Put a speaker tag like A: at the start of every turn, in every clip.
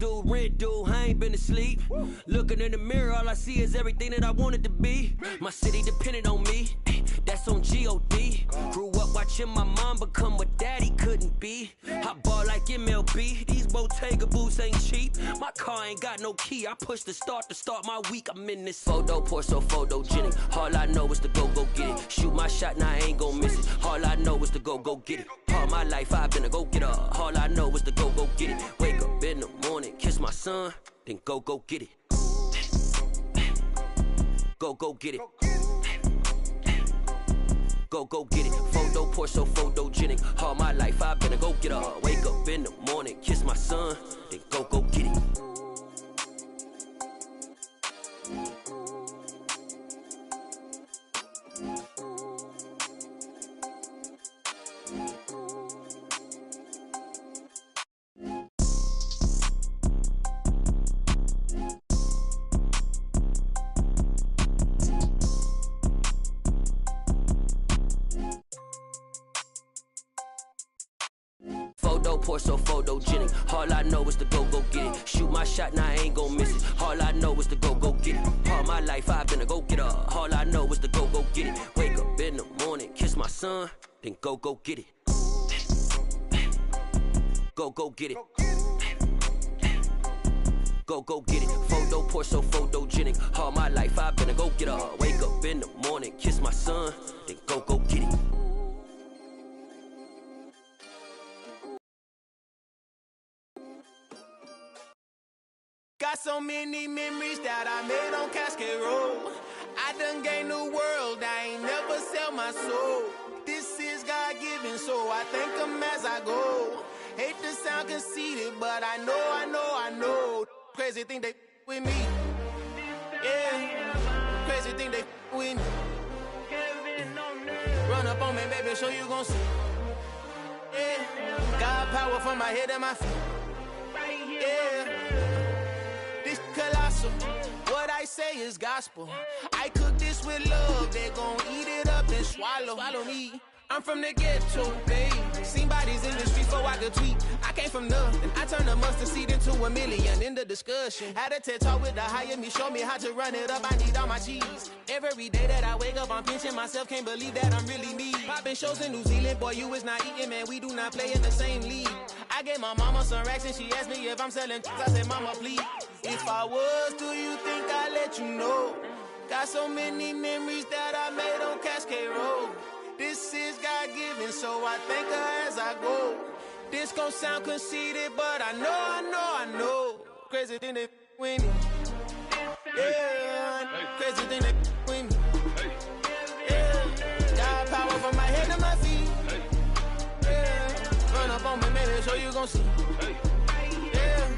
A: dude, rent dude, I ain't been asleep. Looking in the mirror, all I see is everything that I wanted to be. My city depended on me, that's on G.O.D. Grew up watching my mom become what daddy couldn't be. I ball like MLB, these Bottega boots ain't cheap. My car ain't got no key, I push the start to start my week. I'm in this photo, pour so photogenic. All I know is to go get it. Shoot my shot, now I ain't gon' miss it. All I know is to go get it. All my life I've been a go-getter. All I know is to go get it. Wake up in the morning, kiss my son, then go get it. Go get it. Go get it. Photo, pour so photogenic. All my life I've been a go-getter. Wake up in the morning, kiss my son, then go get it. Pour so photogenic. All I know is to go get it. Shoot my shot, now I ain't gon' miss it. All I know is to go get it. All my life I've been a go-getter. All I know is to go get it. Wake up in the morning, kiss my son, then go get it. Go get it. Go get it. Photo, pour so photogenic. All my life I've been a go-getter. Wake up in the morning, kiss my son, then go get it.
B: Got so many memories that I made on Cascade Road. I done gained the world, I ain't never sell my soul. This is God-given, so I thank him as I go. Hate to sound conceited, but I know. Crazy thing they with me. Yeah, crazy thing they with me. Run up on me, baby, show you gon' see. Yeah, got power from my head and my feet. Yeah. Colossal, what I say is gospel. I cook this with love, they gon' eat it up and swallow me. I'm from the ghetto, babe. Seen bodies in the streets before I could tweet. I came from nothing, I turned a mustard seed into a million. In the discussion, had a TED talk with the higher me, show me how to run it up. I need all my cheese. Every day that I wake up, I'm pinching myself. Can't believe that I'm really me. Popping shows in New Zealand, boy, you is not eating, man. We do not play in the same league. I gave my mama some racks and she asked me if I'm selling. I said, mama, please. If I was, do you think I'd let you know? Got so many memories that I made on Cascade Road. This is God-given, so I thank her as I go. This gon' sound conceited, but I know. Crazy thing they with me. Yeah, crazy thing they with me. Yeah, got power from my head to my feet. Yeah, run up on me, maybe so you gon' see. Yeah.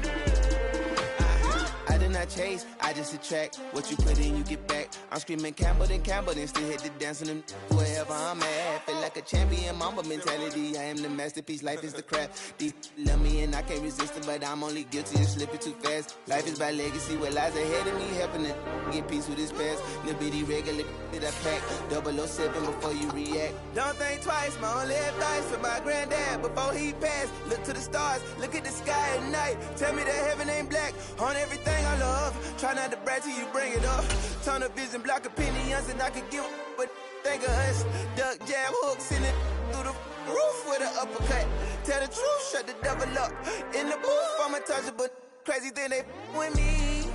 B: I did not chase, I just attract. What you put in, you get back. I'm screaming Campbell, then still hit the dance on them wherever I'm at. Feel like a champion, mamba mentality. I am the masterpiece, life is the crap. These love me and I can't resist it, but I'm only guilty of slipping too fast. Life is by legacy, what lies ahead of me, helping to get peace with his past. Little bitty regular that I pack, 007 before you react. Don't think twice, my only advice for my granddad before he passed. Look to the stars, look at the sky at night. Tell me that heaven ain't black on everything I love. Try not to brag till you bring it up. Tunnel vision, block opinions, and I could give but think of us. Duck jab hooks in it through the roof with an uppercut. Tell the truth, shut the devil up. In the booth, I'm untouchable. Crazy thing they with me.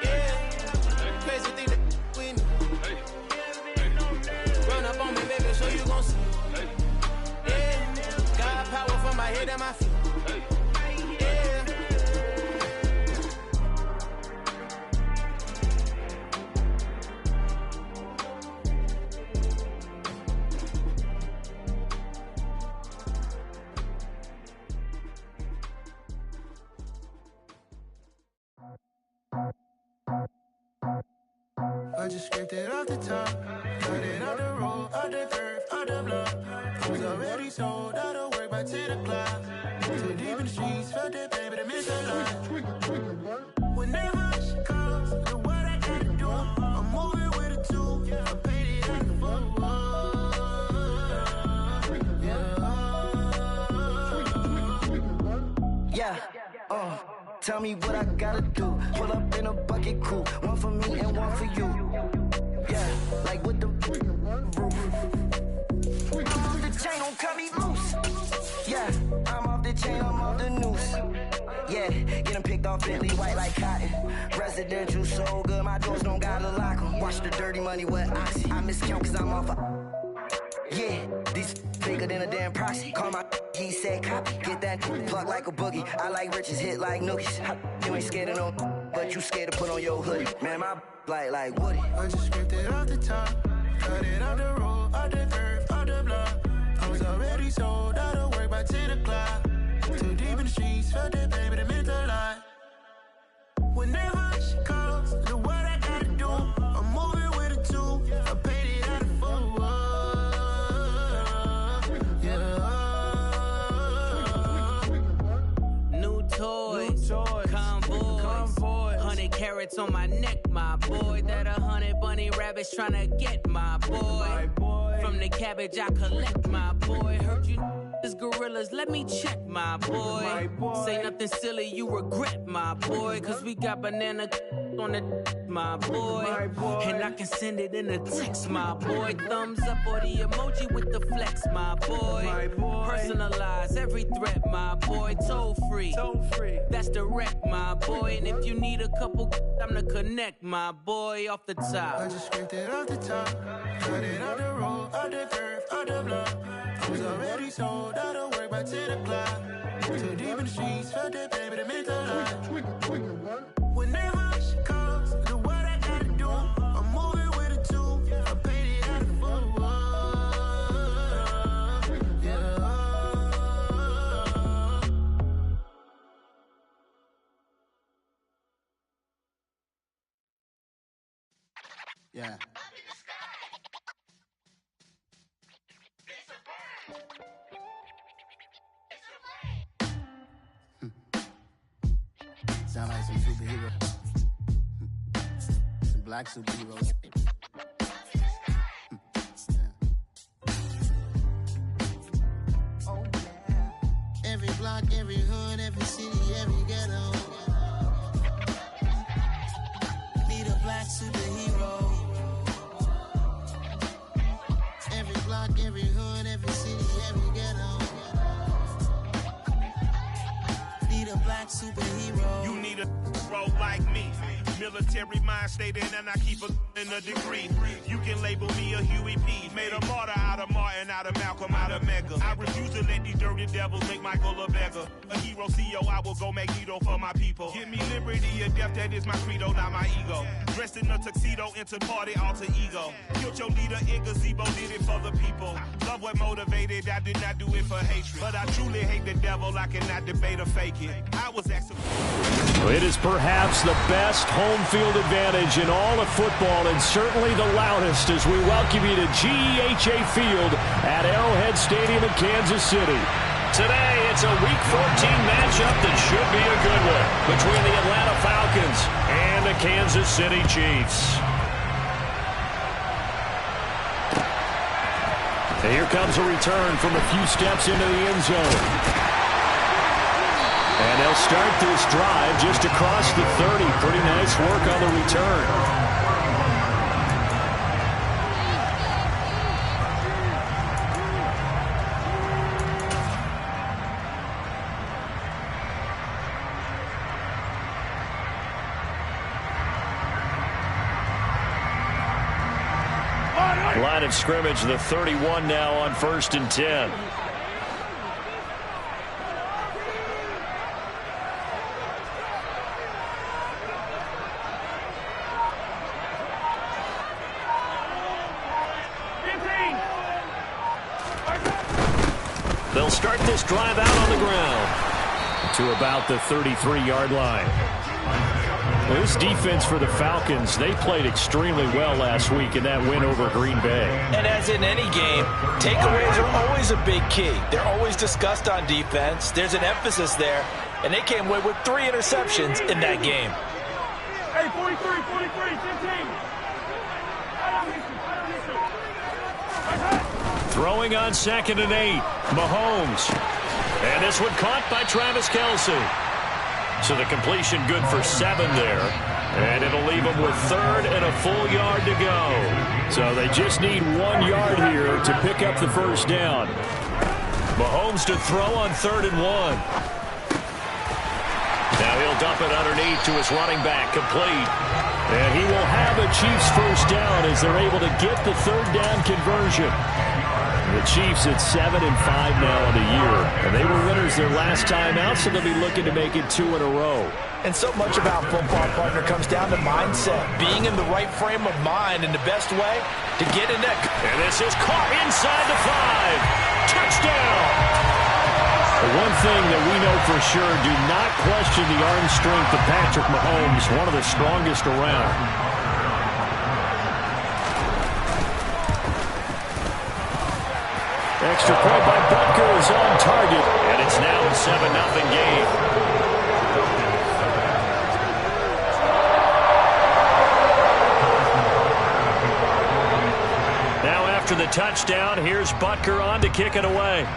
B: Yeah, crazy thing they with me. Run up on me, baby, so you gon' see. Yeah, got power from my head and my feet.
C: I just scraped it off the top, cut it off the road, off the curve, off the block. I was already sold, out of work by 10 o'clock. Too deep in the streets, felt that pain, but I missed a lot. When that rush comes, then what I gotta do? I'm moving with a two, I'm painted like a fool.
D: Tell me what I gotta do. Pull up in a bucket crew. One for me and one for you. Yeah, like with the roof. I'm off the chain, don't cut me loose. Yeah, I'm off the chain, I'm off the noose. Yeah, getting picked off Bentley white like cotton. Residential so good, my doors don't gotta lock 'em. Watch the dirty money with Oxy. I miscount cause I'm off a... Yeah, these bigger than a damn proxy. Call my he said copy. Get that plug like a boogie. I like riches, hit like nookies. You ain't scared of no, but you scared to put on your hoodie. Man, my like Woody.
C: I just scraped it off the top, cut it off the road, off the curve, off the block. I was already sold out of work by 10 o'clock. Too deep in the streets, felt that baby, that meant a lot. When that hush comes, do what I gotta do. I'm moving with a two, I paid it out of full. Yeah.
A: New toys, convoys, 100 carats on my neck, my boy. That 100 bunny rabbits tryna get my boy. From the cabbage I collect, my boy. Heard you gorillas, let me check, my boy. Say nothing silly, you regret, my boy. Cause we got banana on the my boy. And I can send it in a text, my boy. Thumbs up or the emoji with the flex, my boy. Personalize every threat, my boy. Toll free, that's direct, my boy. And if you need a couple, I'm the connect, my boy. Off the top,
C: I just scraped it off the top, cut it off the road, off the curve, off the block. I was already sold out of work by 10 o'clock. Too deep in the streets, felt that baby, that meant a lot. When that hush comes, do what I gotta do. I'm moving with a two, I paid it out of full.
B: Yeah. Yeah. Sound like some superheroes. Some black superheroes. Oh, yeah. Every block, every hood, every city, every ghetto. Need a black superhero. Every block, every hood, every city, every ghetto. Need a black superhero.
E: You need a role like me. Military mind state and I keep in a degree. You can label me a Huey P. Made a martyr out of Martin, out of Malcolm, out of Mega. I refuse to let these dirty devils make Michael a beggar. A hero CEO, I will go Magneto for my people. Give me liberty or death, that is my credo, not my ego. Dressed in a tuxedo, enter party, alter ego. Killed your leader in gazebo, did it for the people. Love what motivated, I did not do it for hatred. But I truly hate the devil, I cannot debate or fake it. I was actually...
F: It is perhaps the best home field advantage in all of football and certainly the loudest as we welcome you to GEHA Field at Arrowhead Stadium in Kansas City. Today, it's a Week 14 matchup that should be a good one between the Atlanta Falcons and the Kansas City Chiefs. Here comes a return from a few steps into the end zone. And they'll start this drive just across the 30. Pretty nice work on the return. Line of scrimmage, the 31 now on 1st and 10. They'll start this drive out on the ground to about the 33-yard line. Well, this defense for the Falcons, they played extremely well last week in that win over Green Bay.
G: And as in any game, takeaways are always a big key. They're always discussed on defense. There's an emphasis there, and they came away with 3 interceptions in that game.
H: Hey, 43, 15.
F: Throwing on 2nd and 8, Mahomes. And this one caught by Travis Kelce. So the completion good for 7 there. And it'll leave them with 3rd and a full yard to go. So they just need 1 yard here to pick up the first down. Mahomes to throw on 3rd and 1. Now he'll dump it underneath to his running back, complete. And he will have a Chiefs first down as they're able to get the 3rd down conversion. The Chiefs at 7-5 now in the year. And they were winners their last time out, so they'll be looking to make it 2 in a row.
G: And so much about football, partner, comes down to mindset. Being in the right frame of mind in the best way to get in that.
F: And this is caught inside the 5. Touchdown! The one thing that we know for sure, do not question the arm strength of Patrick Mahomes, one of the strongest around. Extra point by Butker is on target, and it's now a 7-0 game. Now after the touchdown, here's Butker on to kick it away.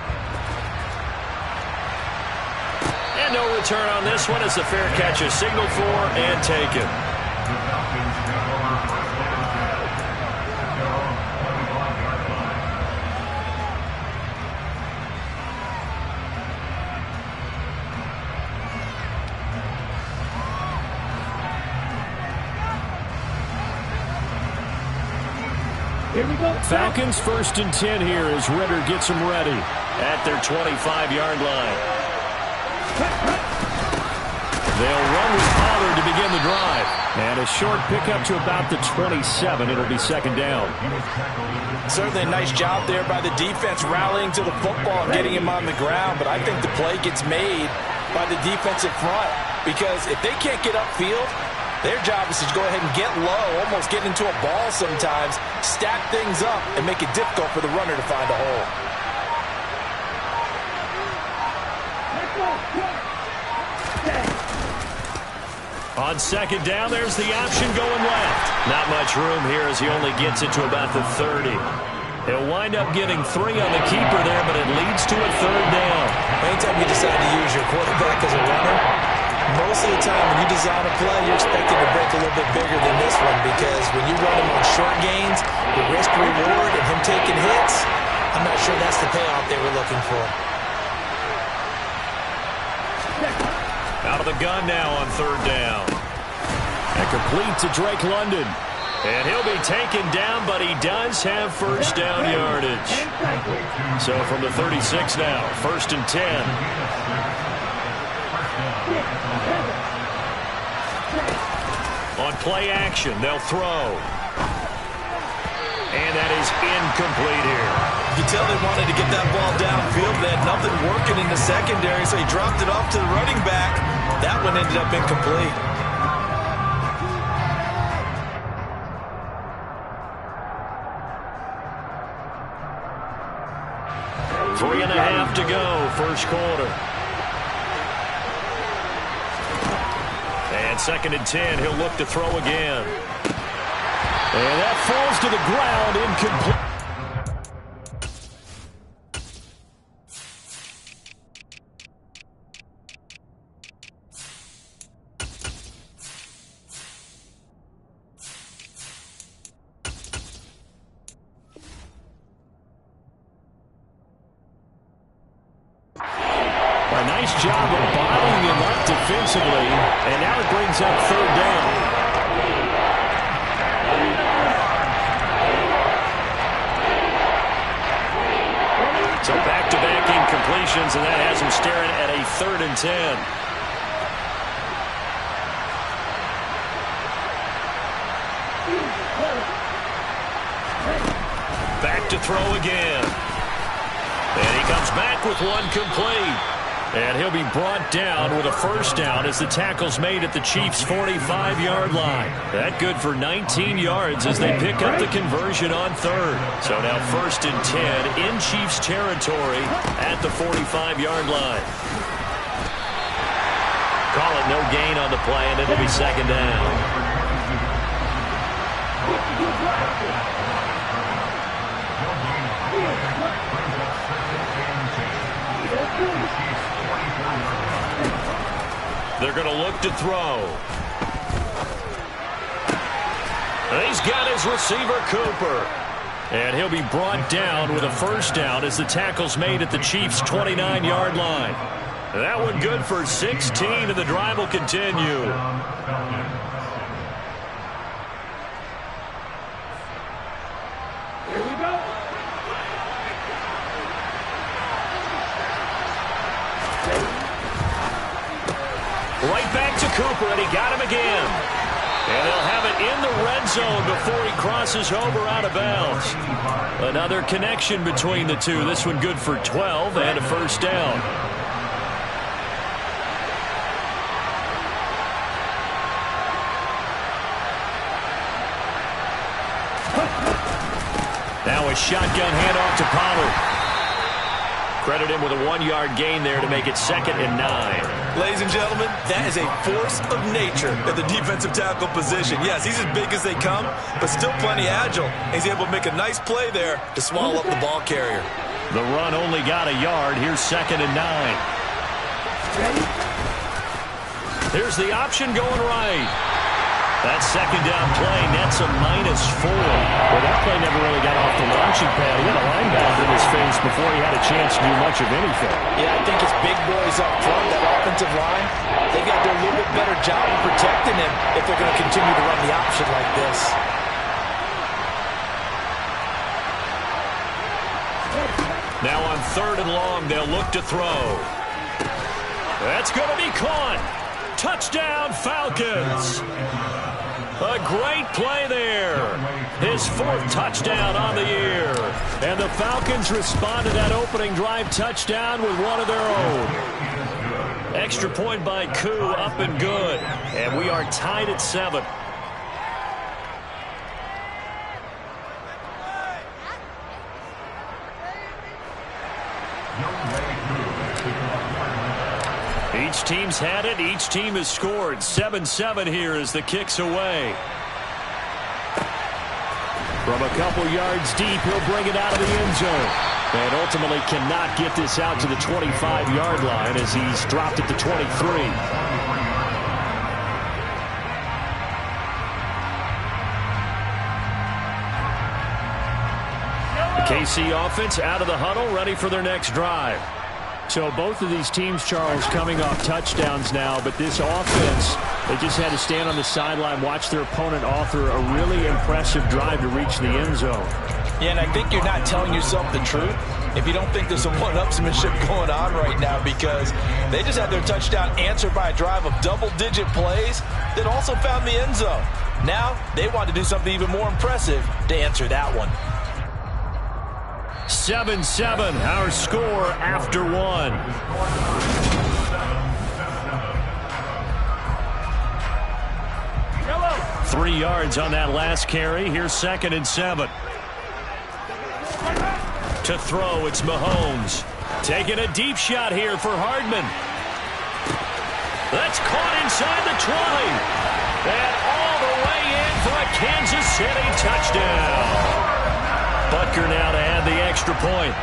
F: And no return on this one as the fair catch is signaled for and taken. Falcons 1st and 10 here as Ritter gets them ready at their 25-yard line. They'll run with Pollard to begin the drive. And a short pickup to about the 27. It'll be 2nd down.
G: Certainly a nice job there by the defense rallying to the football and getting him on the ground. But I think the play gets made by the defensive front because if they can't get upfield, their job is to go ahead and get low, almost get into a ball sometimes, stack things up, and make it difficult for the runner to find a hole.
F: On 2nd down, there's the option going left. Not much room here as he only gets it to about the 30. He'll wind up getting 3 on the keeper there, but it leads to a 3rd down.
G: Anytime you decide to use your quarterback as a runner, most of the time when you design a play, you're expected to break a little bit bigger than this one because when you run him on short gains, the risk-reward and him taking hits, I'm not sure that's the payoff they were looking for.
F: Out of the gun now on 3rd down. And complete to Drake London. And he'll be taken down, but he does have first down yardage. So from the 36 now, 1st and 10. On play action, they'll throw. And that is incomplete here.
G: You can tell they wanted to get that ball downfield. They had nothing working in the secondary, so he dropped it off to the running back. That one ended up incomplete.
F: Three and a half to go, first quarter. And 2nd and 10, he'll look to throw again. And that falls to the ground, incomplete. A nice job of bottling him up defensively, and now it brings up 3rd down. So back-to-back incompletions, and that has him staring at a 3rd and 10. Back to throw again. And he comes back with one complete. And he'll be brought down with a first down as the tackle's made at the Chiefs' 45-yard line. That good for 19 yards as they pick up the conversion on 3rd. So now 1st and 10 in Chiefs territory at the 45-yard line. Call it no gain on the play, and it'll be 2nd down. They're going to look to throw. He's got his receiver, Cooper. And he'll be brought down with a first down as the tackle's made at the Chiefs' 29-yard line. That one good for 16, and the drive will continue.
H: Here we go.
F: Right back to Cooper, and he got him again. And they'll have it in the red zone before he crosses over out of bounds. Another connection between the two. This one good for 12 and a first down. Now a shotgun handoff to Pollard. Credit him with a 1-yard gain there to make it 2nd and 9.
G: Ladies and gentlemen, that is a force of nature at the defensive tackle position. Yes, he's as big as they come, but still plenty agile. He's able to make a nice play there to swallow up the ball carrier.
F: The run only got a yard. Here's 2nd and 9. Here's the option going right. That second down play nets a -4. Well, that play never really got off the launching pad. He had a linebacker in his face before he had a chance to do much of anything.
G: Yeah, I think his big boys up front, that offensive line, they got to do a little bit better job of protecting him if they're going to continue to run the option like this.
F: Now on 3rd and long, they'll look to throw. That's going to be caught. Touchdown, Falcons. A great play there. His 4th touchdown on the year. And the Falcons respond to that opening drive touchdown with one of their own. Extra point by Koo, up and good. And we are tied at 7. Each team's had it. Each team has scored. 7-7 here as the kick's away. From a couple yards deep, he'll bring it out of the end zone. And ultimately cannot get this out to the 25-yard line as he's dropped at the 23. The KC offense out of the huddle, ready for their next drive. So both of these teams, Charles, coming off touchdowns now, but this offense, they just had to stand on the sideline, watch their opponent author a really impressive drive to reach the end zone.
G: Yeah, and I think you're not telling yourself the truth if you don't think there's some one-upsmanship going on right now, because they just had their touchdown answered by a drive of double-digit plays that also found the end zone. Now they want to do something even more impressive to answer that one.
F: 7-7, our score after 1.
H: Yellow.
F: 3 yards on that last carry. Here's 2nd and 7. To throw, it's Mahomes. Taking a deep shot here for Hardman. That's caught inside the 20. And all the way in for a Kansas City touchdown. Butker now to add the extra point.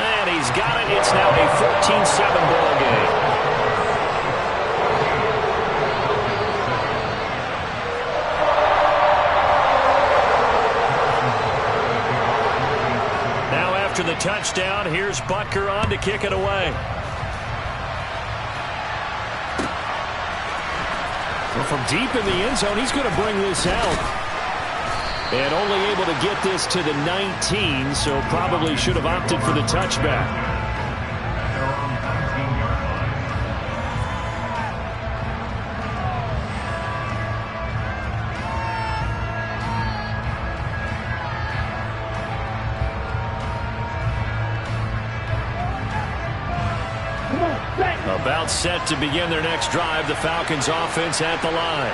F: And he's got it. It's now a 14-7 ball game. Now after the touchdown, here's Butker on to kick it away. Well, from deep in the end zone, he's going to bring this out. And only able to get this to the 19, so probably should have opted for the touchback. About set to begin their next drive. The Falcons offense at the line.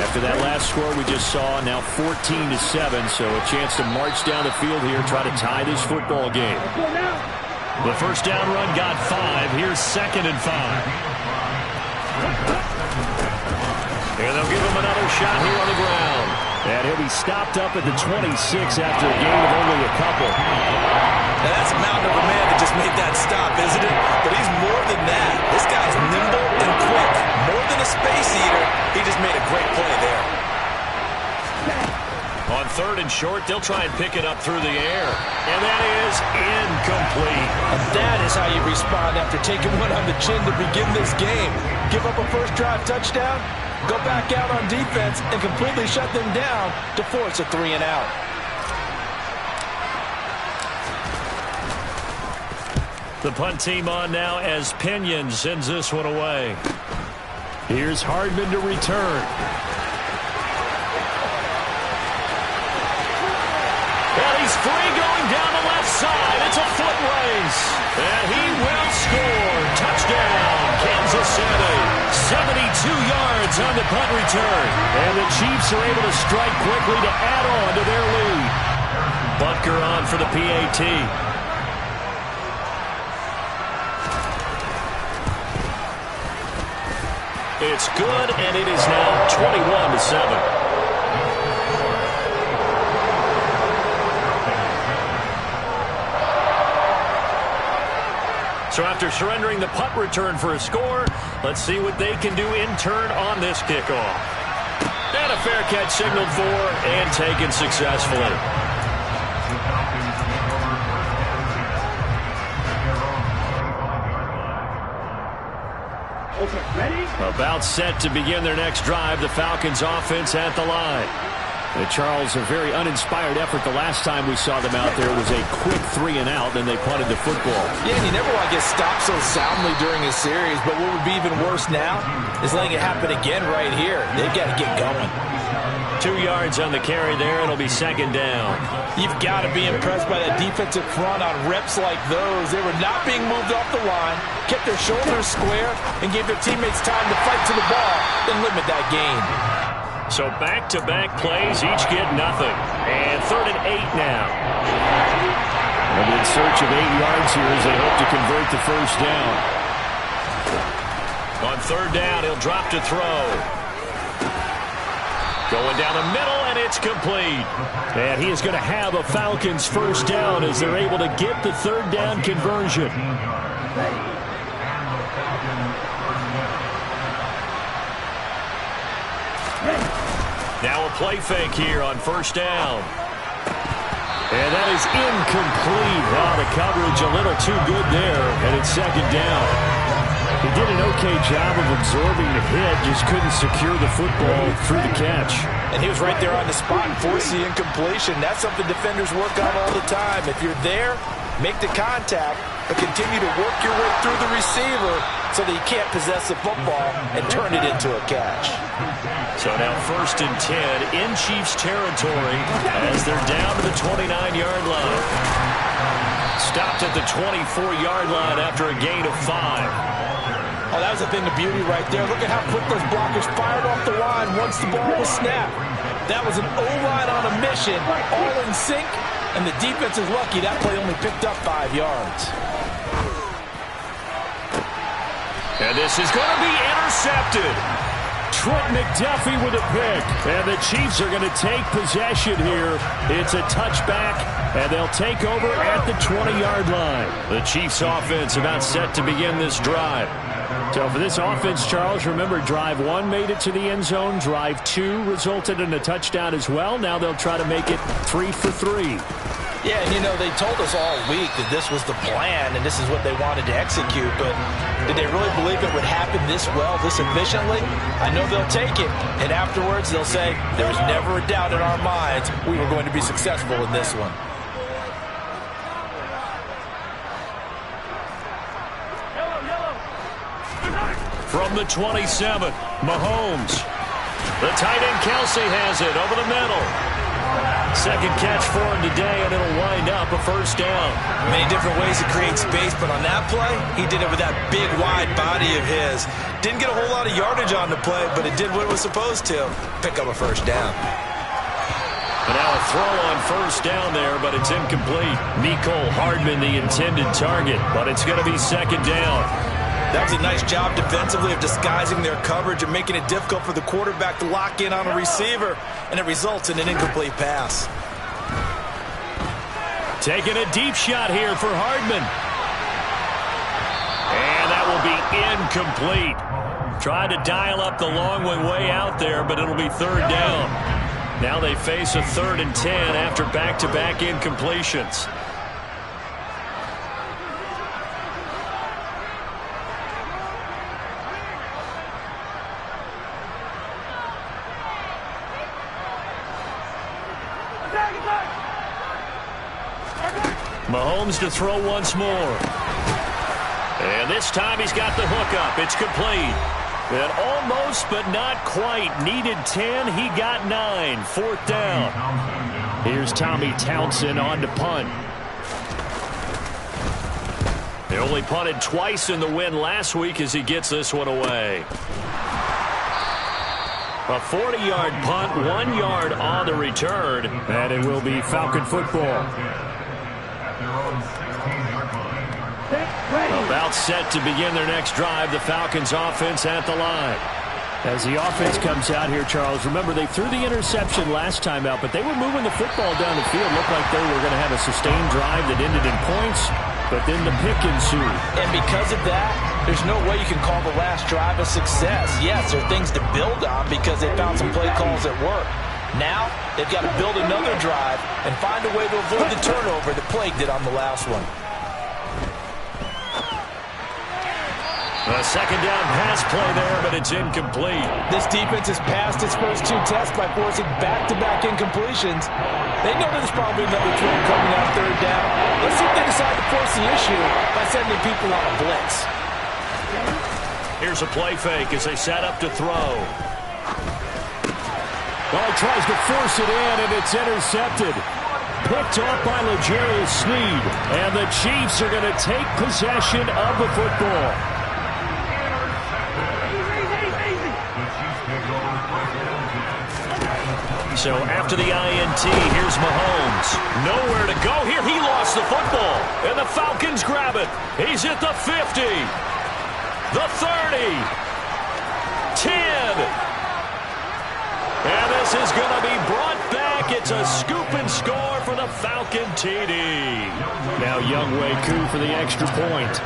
F: After that last score we just saw, now 14-7, so a chance to march down the field here, try to tie this football game. The first down run got 5. Here's 2nd and 5. And they'll give him another shot here on the ground. And he'll be stopped up at the 26 after a gain of only a couple.
G: Now that's a mountain of a man that just made that stop, isn't it? But he's more than that. This guy's nimble and quick. More than a space eater, he just made a great play there.
F: On 3rd and short, they'll try and pick it up through the air. And that is incomplete.
G: And that is how you respond after taking one on the chin to begin this game. Give up a first drive touchdown, go back out on defense, and completely shut them down to force a 3 and out.
F: The punt team on now as Pinion sends this one away. Here's Hardman to return. And he's free going down the left side. It's a foot race. And he will score. Touchdown, Kansas City. 72 yards on the punt return. And the Chiefs are able to strike quickly to add on to their lead. Butker on for the PAT. It's good, and it is now 21-7. So after surrendering the punt return for a score, let's see what they can do in turn on this kickoff. And a fair catch signaled for and taken successfully. About set to begin their next drive, the Falcons offense at the line. And Charles, a very uninspired effort the last time we saw them out there was a quick 3 and out, then they punted the football.
G: Yeah, and you never want to get stopped so soundly during a series, but what would be even worse now is letting it happen again right here. They've got to get going.
F: 2 yards on the carry there. It'll be 2nd down.
G: You've got to be impressed by that defensive front on reps like those. They were not being moved off the line, kept their shoulders square, and gave their teammates time to fight to the ball and limit that gain.
F: So back-to-back plays, each get nothing. And 3rd and 8 now. They'll be in search of 8 yards here as they hope to convert the first down. On 3rd down, he'll drop to throw. Going down the middle, and it's complete. And he is going to have a Falcons first down as they're able to get the 3rd down conversion. Now a play fake here on 1st down. And that is incomplete. Oh, the coverage a little too good there, and it's 2nd down. He did an okay job of absorbing the hit, just couldn't secure the football through the catch.
G: And he was right there on the spot and forced the incompletion. That's something defenders work on all the time. If you're there, make the contact, but continue to work your way through the receiver so that you can't possess the football and turn it into a catch.
F: So now 1st and 10 in Chiefs territory as they're down to the 29-yard line. Stopped at the 24-yard line after a gain of 5.
G: Oh, that was a thing of beauty right there. Look at how quick those blockers fired off the line once the ball was snapped. That was an O-line on a mission, all in sync, and the defense is lucky that play only picked up 5 yards.
F: And this is going to be intercepted. Trent McDuffie with a pick. And the Chiefs are going to take possession here. It's a touchback, and they'll take over at the 20-yard line. The Chiefs offense about set to begin this drive. So for this offense, Charles, remember, drive 1 made it to the end zone. Drive 2 resulted in a touchdown as well. Now they'll try to make it 3 for 3.
G: Yeah, and you know, they told us all week that this was the plan and this is what they wanted to execute, but did they really believe it would happen this well, this efficiently? I know they'll take it, and afterwards they'll say, there was never a doubt in our minds we were going to be successful in this one.
F: From the 27, Mahomes. The tight end Kelsey has it over the middle. 2nd catch for him today, and it'll wind up a first down.
G: Many different ways to create space, but on that play, he did it with that big, wide body of his. Didn't get a whole lot of yardage on the play, but it did what it was supposed to, pick up a first down.
F: And now a throw on first down there, but it's incomplete. Mecole Hardman, the intended target, but it's going to be 2nd down.
G: That was a nice job defensively of disguising their coverage and making it difficult for the quarterback to lock in on a receiver, and it results in an incomplete pass.
F: Taking a deep shot here for Hardman. And that will be incomplete. Tried to dial up the long one way out there, but it'll be third down. Now they face a 3rd and 10 after back-to-back incompletions. Mahomes to throw once more. And this time he's got the hook up. It's complete. And almost but not quite. Needed 10. He got 9. 4th down. Here's Tommy Townsend on to punt. They only punted twice in the win last week as he gets this one away. A 40-yard punt, 1 yard on the return. And it will be Falcon football. About set to begin their next drive. The Falcons offense at the line. As the offense comes out here, Charles, remember they threw the interception last time out, but they were moving the football down the field. Looked like they were going to have a sustained drive that ended in points, but then the pick ensued.
G: And because of that, there's no way you can call the last drive a success. Yes, there are things to build on because they found some play calls that work. Now, they've got to build another drive and find a way to avoid the turnover that plagued it on the last one.
F: A second down pass play there, but it's incomplete.
G: This defense has passed its first 2 tests by forcing back-to-back incompletions. They know there's probably another throw coming on 3rd down. Let's see if they decide to force the issue by sending people on a blitz.
F: Here's a play fake as they set up to throw. Well, he tries to force it in, and it's intercepted. Picked off by L'Jarius Sneed. And the Chiefs are going to take possession of the football. So after the INT, here's Mahomes. Nowhere to go here. He lost the football. And the Falcons grab it. He's at the 50. The 30. 10. And this is going to be brought back. It's a scoop and score for the Falcon TD. Now Younghoe Koo for the extra point.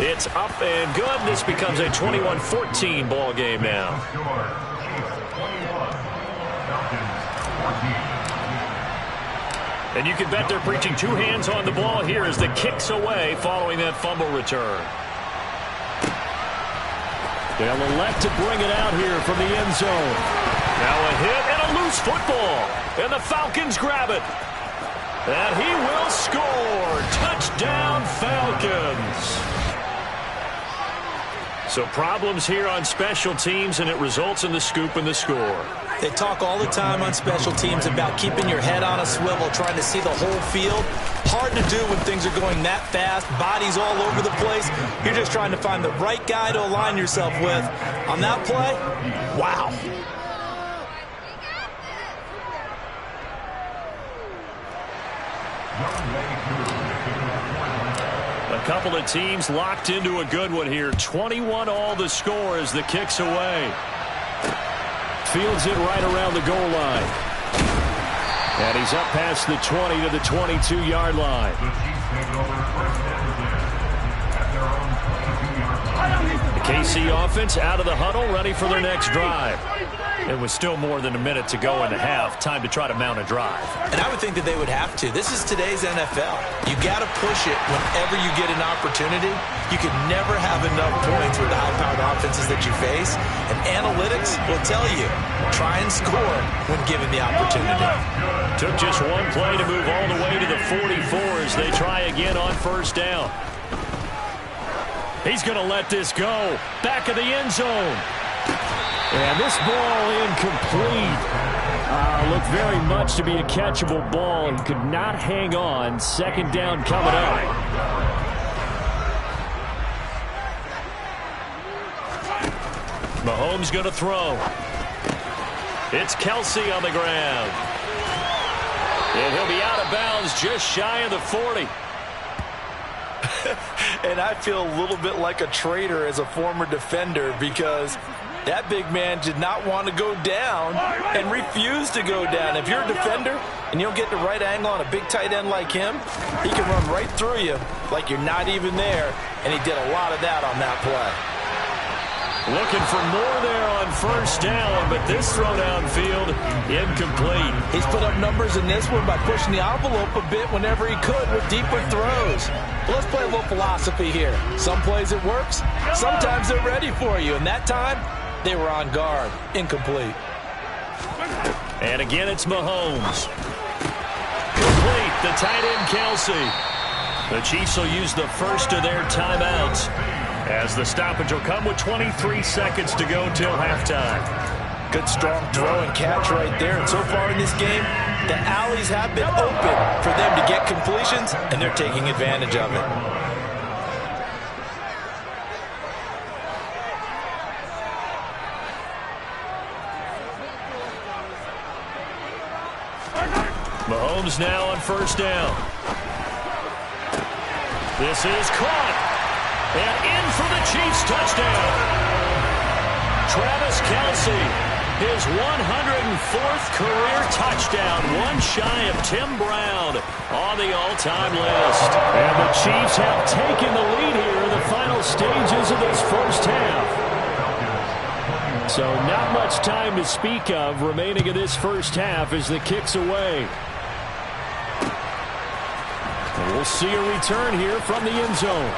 F: It's up and good. This becomes a 21-14 ball game now. And you can bet they're preaching 2 hands on the ball here as the kick's away following that fumble return. They'll elect to bring it out here from the end zone. Now a hit and a loose football. And the Falcons grab it. And he will score. Touchdown, Falcons. So problems here on special teams, and it results in the scoop and the score.
G: They talk all the time on special teams about keeping your head on a swivel, trying to see the whole field. Hard to do when things are going that fast, bodies all over the place. You're just trying to find the right guy to align yourself with. On that play, wow.
F: A couple of teams locked into a good one here. 21 all the score as the kick's away. Fields it right around the goal line. And he's up past the 20 to the 22-yard line. The KC offense out of the huddle, ready for their next drive. It was still more than a minute to go in the half. Time to try to mount a drive.
G: And I would think that they would have to. This is today's NFL. You got to push it whenever you get an opportunity. You can never have enough points with the high-powered offenses that you face. And analytics will tell you, try and score when given the opportunity.
F: Took just one play to move all the way to the 44 as they try again on 1st down. He's going to let this go. Back of the end zone. And this ball incomplete. Looked very much to be a catchable ball and could not hang on. 2nd down coming up. Mahomes going to throw. It's Kelsey on the ground. And he'll be out of bounds just shy of the 40.
G: And I feel a little bit like a traitor as a former defender because that big man did not want to go down and refused to go down. If you're a defender and you don't get the right angle on a big tight end like him, he can run right through you like you're not even there, and he did a lot of that on that play.
F: Looking for more there on first down, but this throw downfield, incomplete.
G: He's put up numbers in this one by pushing the envelope a bit whenever he could with deeper throws. Well, let's play a little philosophy here. Some plays it works, sometimes they're ready for you, and that time they were on guard. Incomplete.
F: And again, it's Mahomes. Complete, the tight end Kelsey. The Chiefs will use the first of their timeouts as the stoppage will come with 23 seconds to go till halftime.
G: Good strong throw and catch right there. And so far in this game, the alleys have been open for them to get completions, and they're taking advantage of it.
F: Mahomes now on first down. This is caught. And in for the Chiefs touchdown. Travis Kelce, his 104th career touchdown, one shy of Tim Brown on the all-time list. And the Chiefs have taken the lead here in the final stages of this first half. So not much time to speak of remaining in this first half as the kick's away. And we'll see a return here from the end zone.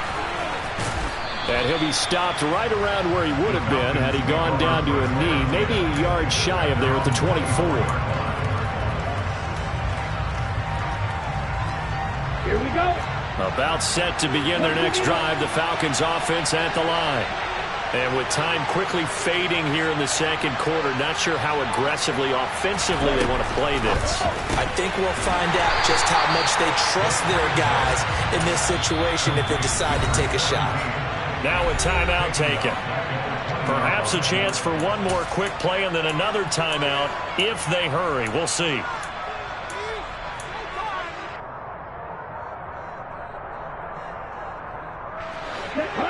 F: And he'll be stopped right around where he would have been had he gone down to a knee, maybe a yard shy of there at the 24.
H: Here we go.
F: About set to begin their next drive, the Falcons offense at the line. And with time quickly fading here in the second quarter, not sure how aggressively, offensively they want to play this.
G: I think we'll find out just how much they trust their guys in this situation if they decide to take a shot.
F: Now a timeout taken. Perhaps a chance for one more quick play and then another timeout if they hurry. We'll see.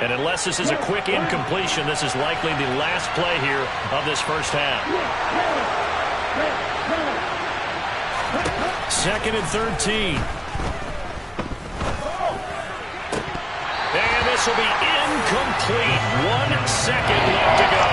F: And unless this is a quick incompletion, this is likely the last play here of this first half. 2nd and 13. And this will be incomplete. 1 second left to go.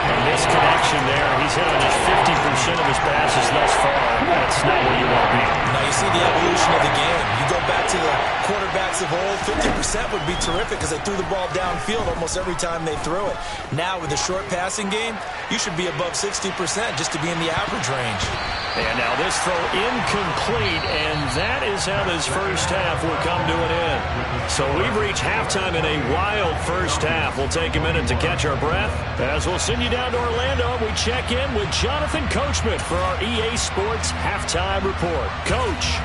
F: And this connection there, he's hit on just 50% of his passes thus far. That's not where you want to be.
G: Now you see the evolution of the game. You go back to the quarterbacks of old, 50% would be terrific because they threw the ball downfield almost every time they threw it. Now with the short passing game, you should be above 60% just to be in the average range.
F: And now this throw incomplete, and that is how this first half will come to an end. So we've reached halftime in a wild first half. We'll take a minute to catch our breath as we'll send you down to Orlando and we check in with Jonathan Coachman for our EA Sports Halftime Report. Coach,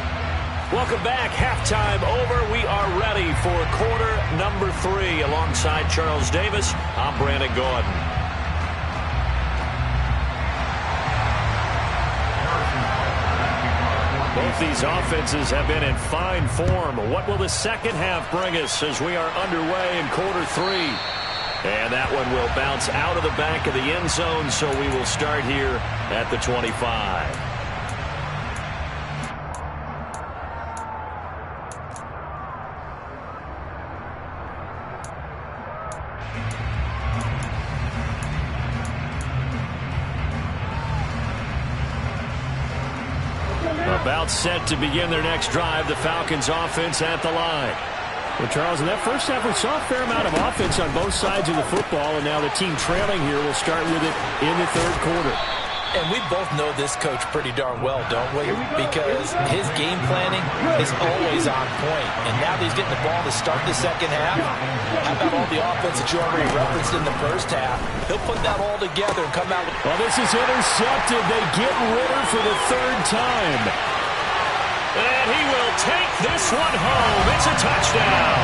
F: welcome back. Halftime over. We are ready for quarter number 3 alongside Charles Davis. I'm Brandon Gordon. Both these offenses have been in fine form. What will the second half bring us as we are underway in quarter 3? And that one will bounce out of the back of the end zone, so we will start here at the 25. About set to begin their next drive, the Falcons offense at the line. Well, Charles, in that first half, we saw a fair amount of offense on both sides of the football, and now the team trailing here will start with it in the third quarter.
G: And we both know this coach pretty darn well, don't we? Because his game planning is always on point. And now that he's getting the ball to start the second half, how about all the offense that you already referenced in the first half? He'll put that all together and come out with...
F: Well, this is intercepted. They get Ritter for the third time. And he will take this one home. It's a touchdown.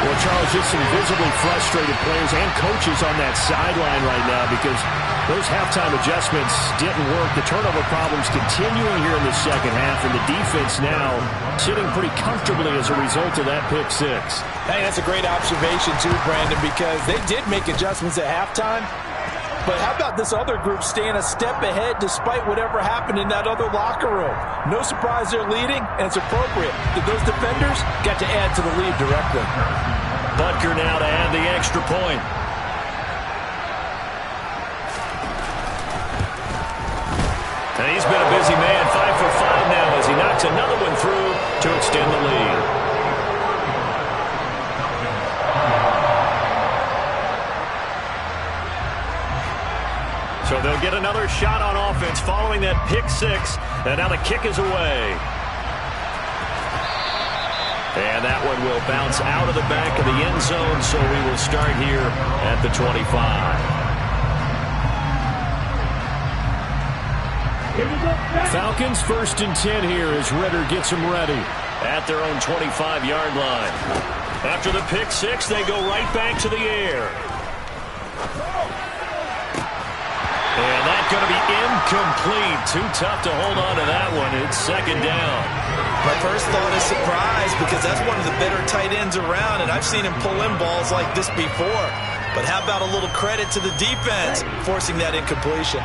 F: Well, Charles, just some visibly frustrated players and coaches on that sideline right now because those halftime adjustments didn't work. The turnover problems continuing here in the second half, and the defense now sitting pretty comfortably as a result of that pick six.
G: Hey, that's a great observation too, Brandon, because they did make adjustments at halftime. But how about this other group staying a step ahead despite whatever happened in that other locker room? No surprise they're leading, and it's appropriate that those defenders got to add to the lead directly.
F: Butker now to add the extra point. And he's been a busy man, 5 for 5 now as he knocks another one through to extend the lead. So they'll get another shot on offense following that pick six. And now the kick is away. And that one will bounce out of the back of the end zone. So we will start here at the 25. Falcons 1st and 10 here as Ritter gets them ready at their own 25-yard line. After the pick six, they go right back to the air. And that's going to be incomplete. Too tough to hold on to that one. It's second down.
G: My first thought is surprise because that's one of the better tight ends around, and I've seen him pull in balls like this before. But how about a little credit to the defense forcing that incompletion?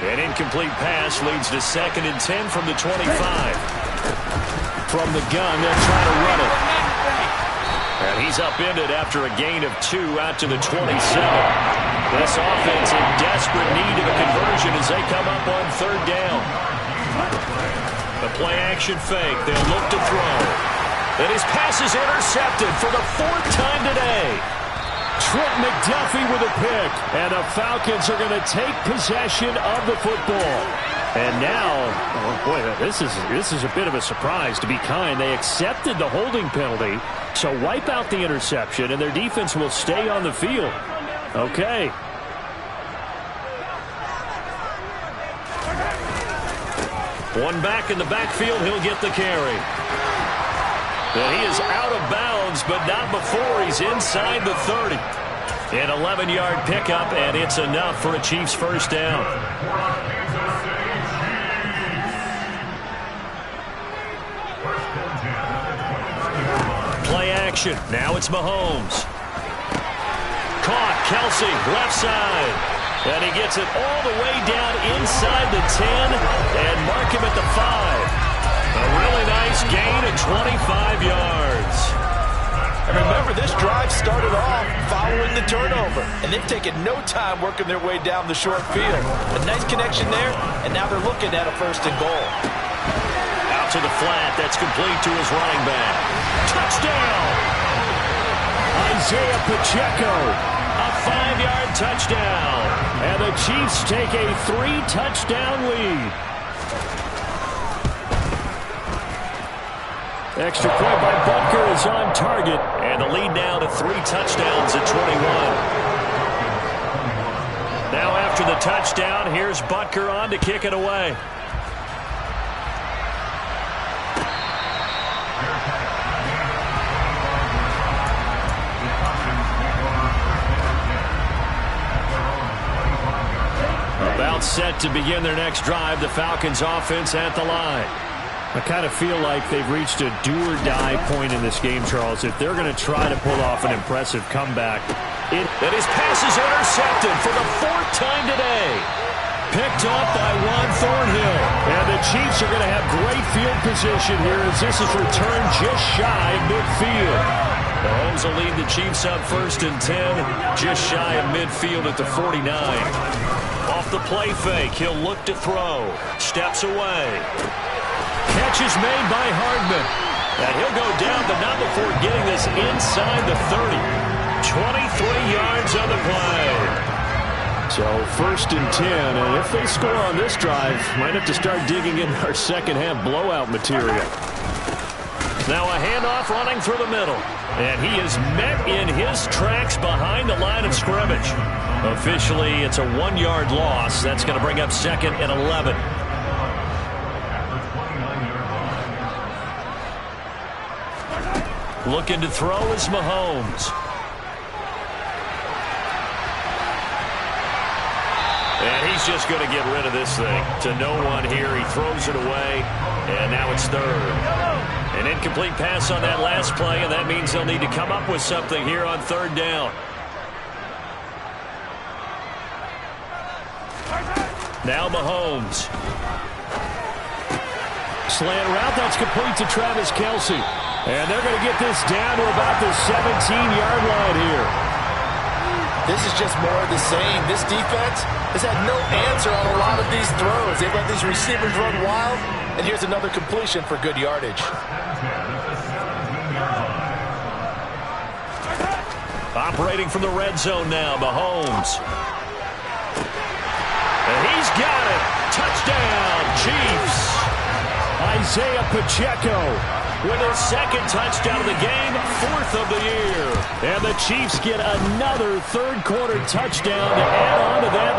F: An incomplete pass leads to 2nd and 10 from the 25. From the gun, they'll try to run it. And he's upended after a gain of 2 out to the 27. This offense in desperate need of a conversion as they come up on 3rd down. The play-action fake. They'll look to throw. And his pass is intercepted for the 4th time today. Trent McDuffie with a pick. And the Falcons are going to take possession of the football. And now, oh boy, this is a bit of a surprise, to be kind. They accepted the holding penalty, so wipe out the interception, and their defense will stay on the field. Okay. One back in the backfield, he'll get the carry. And he is out of bounds, but not before he's inside the 30. An 11-yard pickup, and it's enough for a Chiefs first down. Play action. Now it's Mahomes. Caught. Kelsey, left side. And he gets it all the way down inside the 10 and mark him at the 5. A really nice gain of 25 yards.
G: And remember, this drive started off following the turnover, and they've taken no time working their way down the short field. A nice connection there, and now they're looking at a 1st and goal.
F: Out to the flat. That's complete to his running back. Touchdown! Isaiah Pacheco. A 5-yard touchdown. And the Chiefs take a 3-touchdown lead. Extra point by Butker is on target. And the lead now to 3 touchdowns at 21. Now after the touchdown, here's Butker on to kick it away. About set to begin their next drive, the Falcons offense at the line. I kind of feel like they've reached a do-or-die point in this game, Charles. If they're going to try to pull off an impressive comeback. And his pass is intercepted for the 4th time today. Picked off by Juan Thornhill. And the Chiefs are going to have great field position here as this is returned just shy of midfield. Mahomes will lead the Chiefs up 1st and 10, just shy of midfield at the 49. Off the play fake, he'll look to throw. Steps away. Catch is made by Hardman. And he'll go down, but not before getting this inside the 30. 23 yards on the play. So 1st and 10, and if they score on this drive, might have to start digging in our second half blowout material. Now a handoff running through the middle. And he is met in his tracks behind the line of scrimmage. Officially, it's a 1-yard loss. That's going to bring up 2nd and 11. Looking to throw is Mahomes. And he's just going to get rid of this thing to no one here. He throws it away, and now it's third. An incomplete pass on that last play, and that means they'll need to come up with something here on third down. Now Mahomes. Slant route, that's complete to Travis Kelce. And they're going to get this down to about the 17-yard line here.
G: This is just more of the same. This defense has had no answer on a lot of these throws. They've let these receivers run wild, and here's another completion for good yardage.
F: Operating from the red zone now, Mahomes. And he's got it. Touchdown, Chiefs. Isaiah Pacheco with his second touchdown of the game, 4th of the year. And the Chiefs get another third-quarter touchdown to add on to that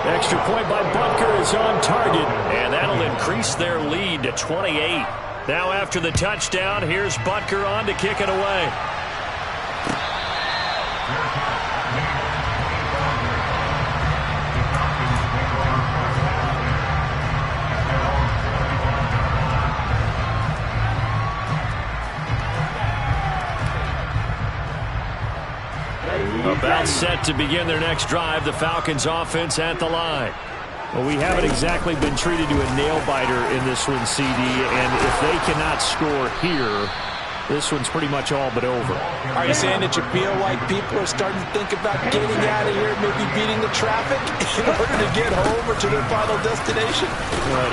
F: lead. Extra point by Butker is on target, and that'll increase their lead to 28. Now after the touchdown, here's Butker on to kick it away. About set to begin their next drive, the Falcons offense at the line. Well, we haven't exactly been treated to a nail-biter in this one, CD, and if they cannot score here, this one's pretty much all but over.
G: Are you saying that you feel like people are starting to think about getting out of here, maybe beating the traffic in order to get home or to their final destination?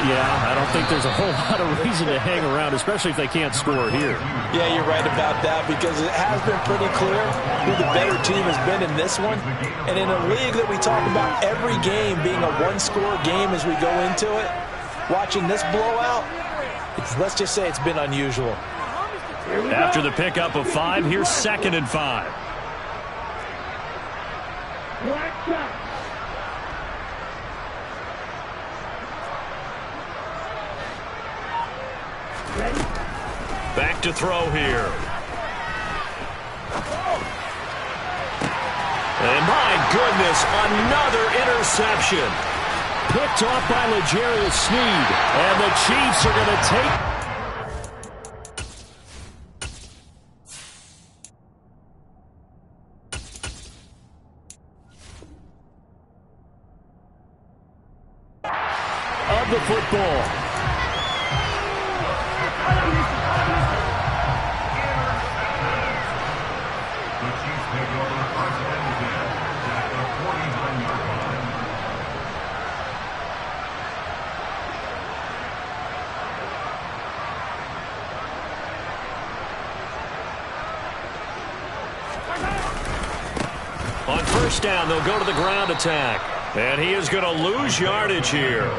F: Yeah, I don't think there's a whole lot of reason to hang around, especially if they can't score here.
G: Yeah, you're right about that, because it has been pretty clear who the better team has been in this one. And in a league that we talk about every game being a one-score game as we go into it, watching this blowout, let's just say it's been unusual.
F: After the pickup of 5, here's 2nd and 5. Back to throw here. And my goodness, another interception. Picked off by L'Jarius Sneed. And the Chiefs are going to take... of the football. On first down, they'll go to the ground attack. And he is going to lose yardage here.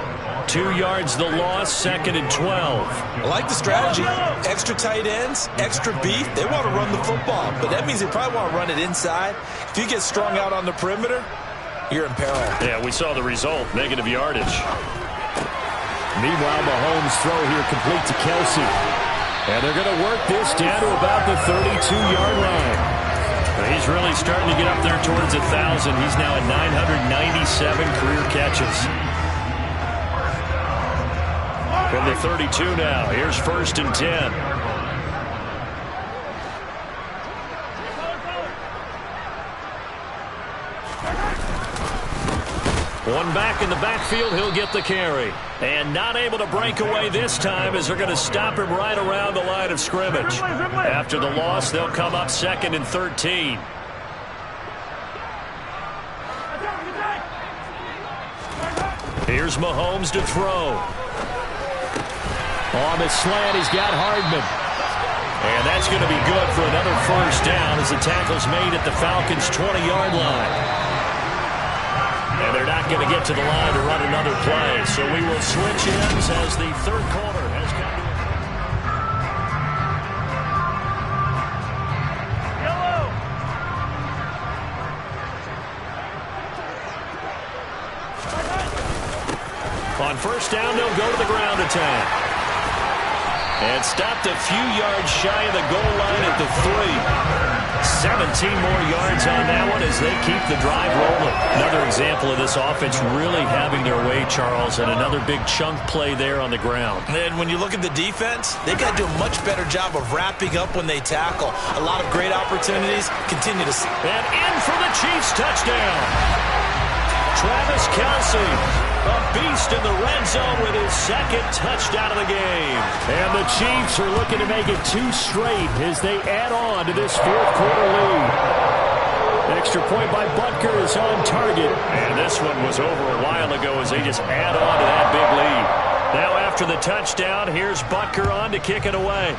F: 2 yards the loss, 2nd and 12.
G: I like the strategy. Extra tight ends, extra beef. They want to run the football, but that means they probably want to run it inside. If you get strung out on the perimeter, you're in peril.
F: Yeah, we saw the result, negative yardage. Meanwhile, Mahomes' throw here complete to Kelce. And they're going to work this down to about the 32-yard line. He's really starting to get up there towards 1,000. He's now at 997 career catches. From the 32 now, here's 1st and 10. One back in the backfield, he'll get the carry. And not able to break away this time as they're going to stop him right around the line of scrimmage. After the loss, they'll come up 2nd and 13. Here's Mahomes to throw. On the slant, he's got Hardman. And that's going to be good for another first down as the tackle's made at the Falcons' 20-yard line. And they're not going to get to the line to run another play. So we will switch ends as the third quarter has come to On first down, they'll go to the ground attack. And stopped a few yards shy of the goal line at the 3. 17 more yards on that one as they keep the drive rolling. Another example of this offense really having their way, Charles, and another big chunk play there on the ground.
G: And when you look at the defense, they've got to do a much better job of wrapping up when they tackle. A lot of great opportunities. Continue to see.
F: And in for the Chiefs touchdown. Travis Kelce, a beast in the red zone with his second touchdown of the game. And the Chiefs are looking to make it 2 straight as they add on to this fourth quarter lead. Extra point by Butker is on target. And this one was over a while ago as they just add on to that big lead. Now after the touchdown, here's Butker on to kick it away.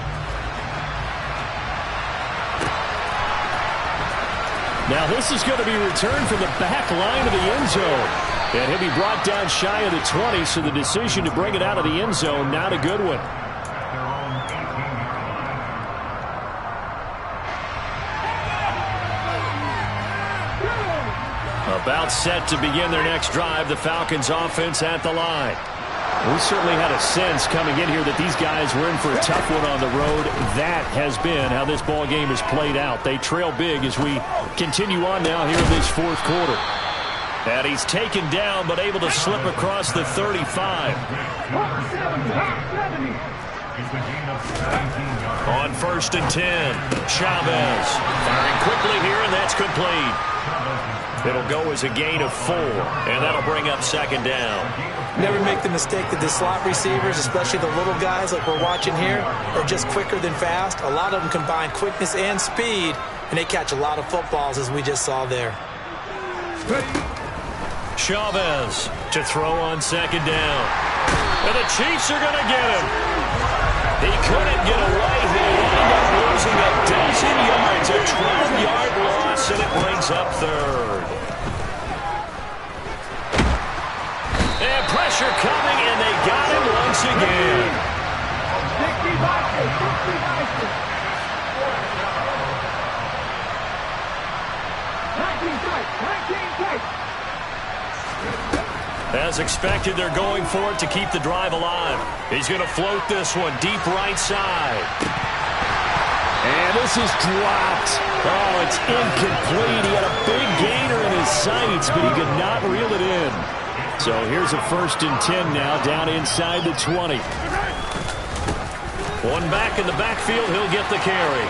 F: Now this is going to be returned from the back line of the end zone. And he'll be brought down shy of the 20, so the decision to bring it out of the end zone, not a good one. About set to begin their next drive, the Falcons offense at the line. We certainly had a sense coming in here that these guys were in for a tough one on the road. That has been how this ball game has played out. They trail big as we continue on now here in this fourth quarter. And he's taken down but able to slip across the 35. On 1st and 10, Chavez firing quickly here, and that's complete. It'll go as a gain of 4, and that'll bring up 2nd down.
G: Never make the mistake that the slot receivers, especially the little guys like we're watching here, are just quicker than fast. A lot of them combine quickness and speed, and they catch a lot of footballs, as we just saw there.
F: Chavez to throw on 2nd down. And the Chiefs are going to get him. He couldn't get away. He ended up losing a dozen yards, a 12-yard loss, and it brings up 3rd. And pressure coming, and they got him once again. As expected, they're going for it to keep the drive alive. He's going to float this one deep right side. And this is dropped. Oh, it's incomplete. He had a big gainer in his sights, but he could not reel it in. So here's a 1st and 10 now, down inside the 20. One back in the backfield, he'll get the carry.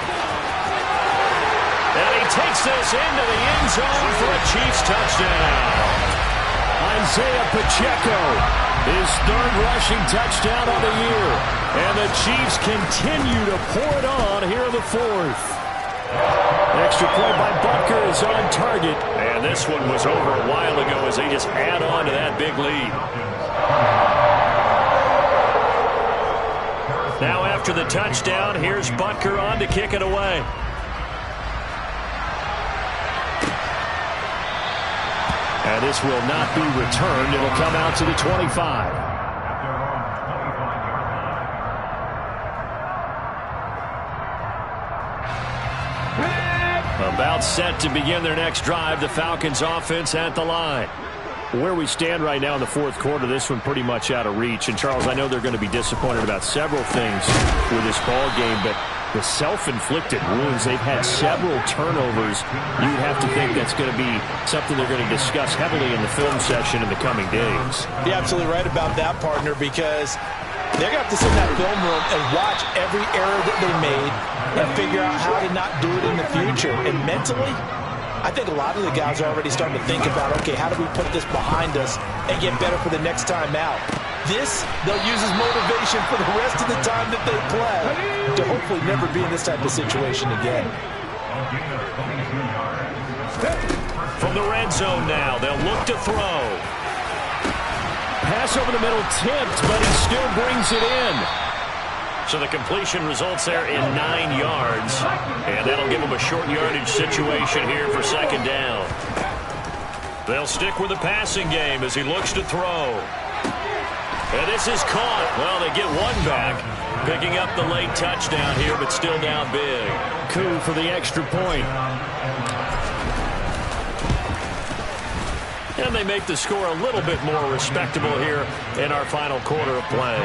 F: And he takes this into the end zone for a Chiefs touchdown. Isaiah Pacheco, his 3rd rushing touchdown of the year. And the Chiefs continue to pour it on here in the 4th. Extra point by Butker is on target. And this one was over a while ago as they just add on to that big lead. Now after the touchdown, here's Butker on to kick it away. And this will not be returned. It'll come out to the 25. About set to begin their next drive, the Falcons offense at the line. Where we stand right now in the fourth quarter, this one pretty much out of reach. And, Charles, I know they're going to be disappointed about several things with this ball game, but the self-inflicted wounds, they've had several turnovers. You'd have to think that's going to be something they're going to discuss heavily in the film session in the coming days.
G: You're absolutely right about that, partner, because they're going to have to sit in that film room and watch every error that they made and figure out how to not do it in the future. And mentally, I think a lot of the guys are already starting to think about, okay, how do we put this behind us and get better for the next time out? This, they'll use as motivation for the rest of the time that they play to hopefully never be in this type of situation again.
F: From the red zone now, they'll look to throw. Pass over the middle tipped, but he still brings it in. So the completion results there in 9 yards. And that'll give them a short yardage situation here for 2nd down. They'll stick with the passing game as he looks to throw. And this is caught. Well, they get one back. Picking up the late touchdown here, but still down big. Coup for the extra point. And they make the score a little bit more respectable here in our final quarter of play.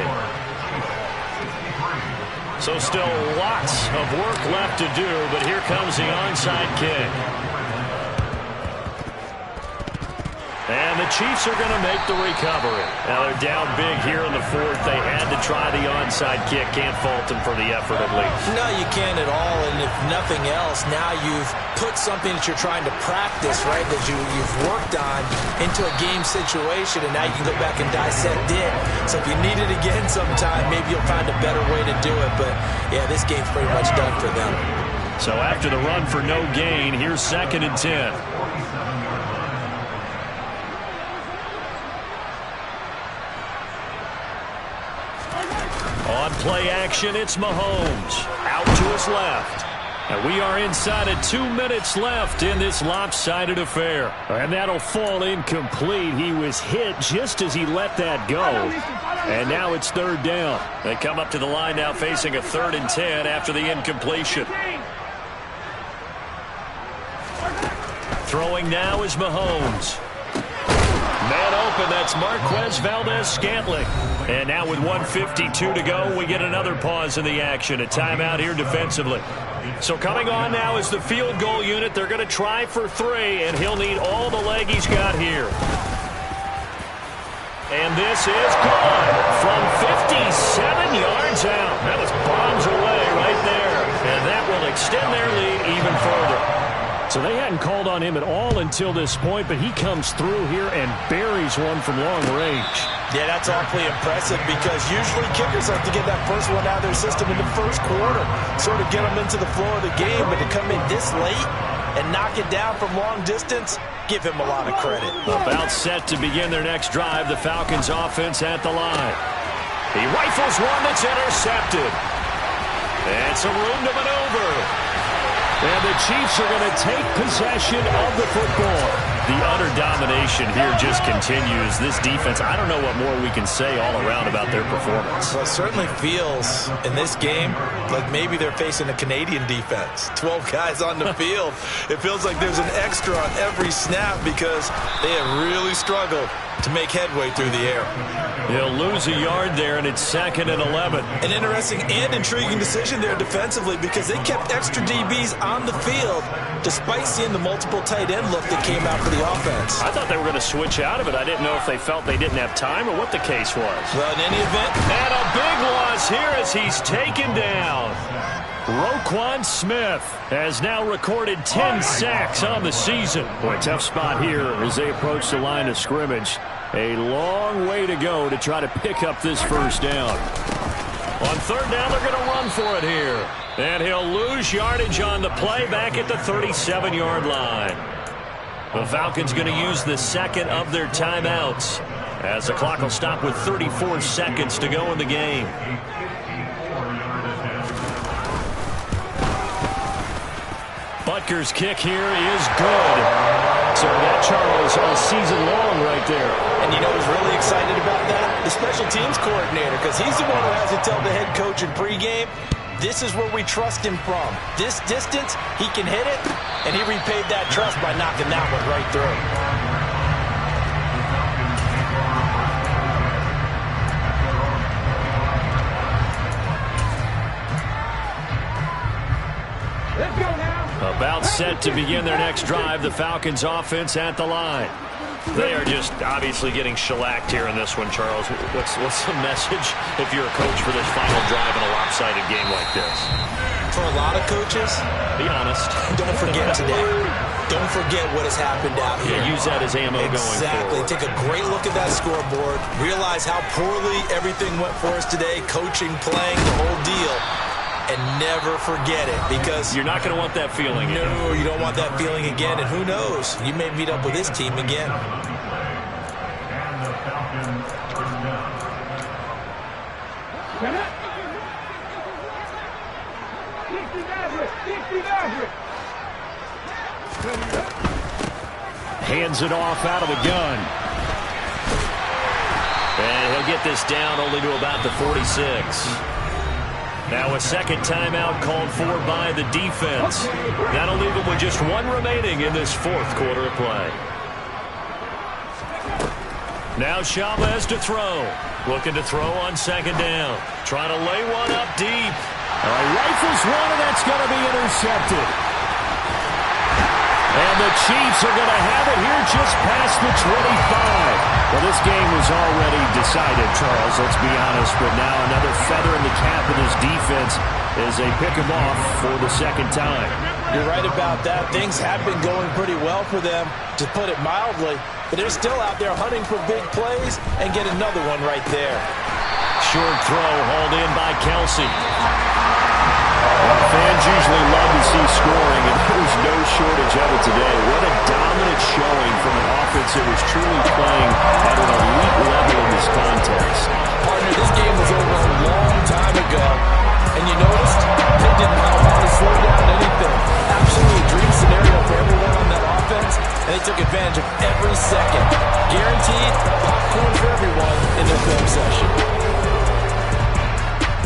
F: So still lots of work left to do, but here comes the onside kick. And the Chiefs are going to make the recovery. Now they're down big here in the fourth. They had to try the onside kick. Can't fault them for the effort at least.
G: No, you can't at all. And if nothing else, now you've put something that you're trying to practice, right, that you've worked on into a game situation, and now you can go back and dissect it. So if you need it again sometime, maybe you'll find a better way to do it. But, yeah, this game's pretty much done for them.
F: So after the run for no gain, here's 2nd and 10. On play action, it's Mahomes. Out to his left. And we are inside of 2 minutes left in this lopsided affair. And that'll fall incomplete. He was hit just as he let that go. And now it's 3rd down. They come up to the line now facing a 3rd and 10 after the incompletion. Throwing now is Mahomes. Man open, that's Marquez Valdez-Scantling. And now with 1:52 to go, we get another pause in the action. A timeout here defensively. So coming on now is the field goal unit. They're going to try for 3, and he'll need all the leg he's got here. And this is gone from 57 yards out. That was bombs away right there. And that will extend their lead even further. So they hadn't called on him at all until this point, but he comes through here and buries one from long range.
G: Yeah, that's awfully impressive because usually kickers like to get that first one out of their system in the first quarter, sort of get them into the flow of the game, but to come in this late and knock it down from long distance, give him a lot of credit.
F: About set to begin their next drive, the Falcons offense at the line. He rifles one that's intercepted. And some room to maneuver. And the Chiefs are going to take possession of the football. The utter domination here just continues. This defense, I don't know what more we can say all around about their performance.
G: Well, it certainly feels in this game like maybe they're facing a Canadian defense. 12 guys on the field. It feels like there's an extra on every snap because they have really struggled to make headway through the air.
F: He'll lose a yard there, and it's 2nd and 11.
G: An interesting and intriguing decision there defensively because they kept extra DBs on the field despite seeing the multiple tight end look that came out for the offense.
F: I thought they were going to switch out of it. I didn't know if they felt they didn't have time or what the case was.
G: Well, in any event.
F: And a big loss here as he's taken down. Roquan Smith has now recorded 10 sacks on the season. Boy, tough spot here as they approach the line of scrimmage. A long way to go to try to pick up this first down. On 3rd down, they're going to run for it here. And he'll lose yardage on the play back at the 37-yard line. The Falcons going to use the 2nd of their timeouts as the clock will stop with 34 seconds to go in the game. Butker's kick here is good. So that, Charles, all season long right there.
G: And you know who's really excited about that? The special teams coordinator, because he's the one who has to tell the head coach in pregame, this is where we trust him from. This distance, he can hit it, and he repaid that trust by knocking that one right through.
F: About set to begin their next drive, the Falcons offense at the line. They are just obviously getting shellacked here in this one, Charles. What's the message if you're a coach for this final drive in a lopsided game like this?
G: For a lot of coaches,
F: be honest.
G: Don't forget today. Don't forget what has happened out here.
F: Yeah, use that as ammo going forward.
G: Exactly. Take a great look at that scoreboard. Realize how poorly everything went for us today. Coaching, playing, the whole deal. And never forget it, because
F: you're not going to want that feeling again.
G: No, you don't want that feeling again, and who knows? You may meet up with this team again.
F: Hands it off out of the gun. And he'll get this down only to about the 46. Now a 2nd timeout called for by the defense. That'll leave them with just 1 remaining in this 4th quarter of play. Now Chavez to throw. Looking to throw on 2nd down. Trying to lay one up deep. Rifles one, and that's going to be intercepted. And the Chiefs are going to have it here just past the 25. Well, this game was already decided, Charles, let's be honest. But now another feather in the cap of this defense as they pick him off for the second time.
G: You're right about that. Things have been going pretty well for them, to put it mildly. But they're still out there hunting for big plays and get another one right there.
F: Short throw hauled in by Kelsey. Well, fans usually love to see scoring, and there's no shortage of it today. What a dominant showing from an offense that was truly playing at an elite level in this contest.
G: Partner, this game was over a long time ago, and you noticed they didn't know how to slow down anything. Absolutely a dream scenario for everyone on that offense, and they took advantage of every second. Guaranteed popcorn for everyone in their film session.